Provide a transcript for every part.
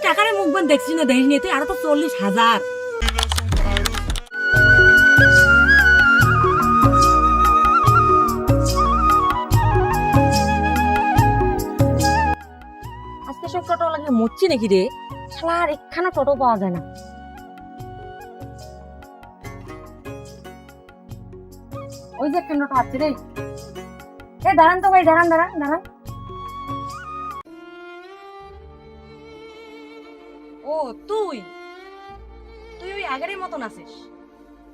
টাকার মুখ বন দেখছি না দেখিনি তুই, আর তো 40,000। আজকে সব টোটো লাগে মরছি নাকি রে, শালার একখানা টোটো পাওয়া যায় না। ওই যে একখানা টোটো আছে রে, এ দাঁড়ান তো ভাই, দাঁড়ান দাঁড়ান দাঁড়ান। ও তুই তুই ওই আগেরই মতন আছিস,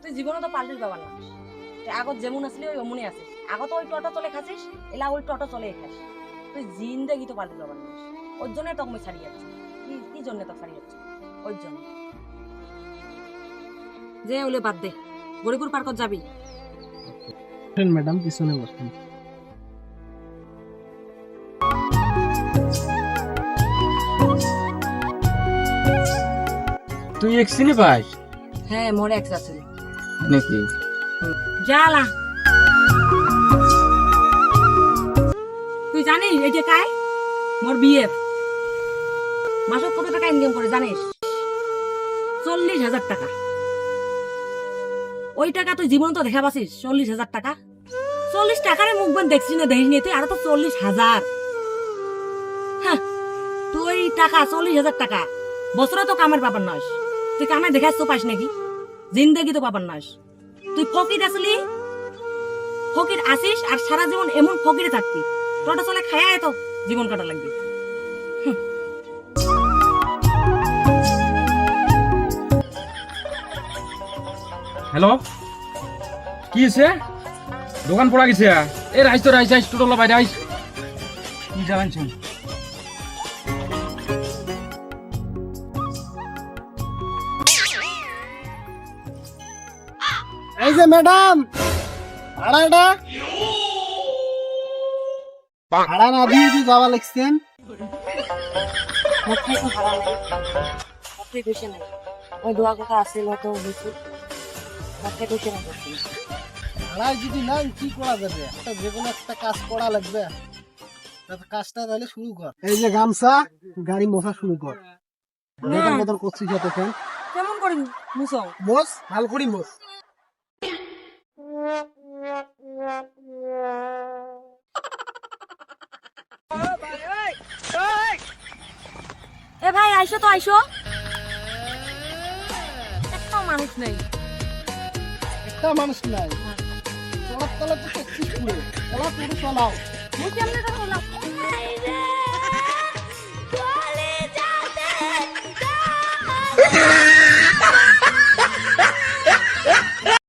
তুই জীবনে তো পাল্টিস বাবার না। তুই আগত যেমন আসলি ওই অমনি আছিস, আগত ওই টোটো চলে খাচ্ছিস, এলা ওই টোটো চলে খাস। তুই জিন্দেগি তো পাল্টিস বাবার না, ওর জন্যই তোকে আমি ছাড়িয়ে যাচ্ছি। কি জন্য তো ছাড়িয়ে যাচ্ছি? ওই জন্য যে ওলে বাদ দে, গরিপুর পার্কত যাবি। ম্যাডাম পিছনে বসুন। তুই এক চিনি পাস? হ্যাঁ মোরে এক্স আছে নাকি? জালা তুই জানিস এই যে কাই মোর বিয়ে মাসে কত টাকা ইনকাম করে জানিস? 40,000 টাকা। ওই টাকা তুই জীবন তো দেখা পাচ্ছিস? 40,000 টাকা। 40 টাকার মুখ বন দেখছি না দেখিনি তুই, আর তো 40,000। হ্যাঁ তুই টাকা 40,000 টাকা বছরে তো কামের পাবার নয়। তুই কামে দেখাস তো পাস নাকি? জিন্দেগি তো পাবার নয়। তুই ফকির আসলি, ফকির আসিস আর সারা জীবন এমন ফকিরে থাকবি, টোটো চলে খায় তো জীবন কাটা লাগবে। হ্যালো, কি হয়েছে? দোকান পড়া গেছে? এ রাইস তো রাইস আইস, টোটোলা বাইরে আইস। কি জানাচ্ছেন? এই যে ম্যাডাম, ভাড়াটা ভাড়া না দিয়ে কি যাওয়া লাগছেন? মাথায় তো ভাড়া নাই, মাথায় বসে নাই। ওই দোয়া কথা আসছিল তো বেশি, মাথায় বসে নাই। ভাড়ায় যদি নাই কি করা যাবে? একটা যে কোনো একটা কাজ করা লাগবে। কাজটা তাহলে শুরু কর। এই যে গামছা, গাড়ি মোছা শুরু কর। বেতন বেতন করছিস এতক্ষণ। কেমন করি মুসং? মোস, ভাল করি মোস। এ ভাই আইসো তো আইসো, একটা মানুষ নেই। একটা মানুষ নাই, চলার তলা তো করছিস পুরো। চলা পুরো চলাও। মুই কেমনে করলাম?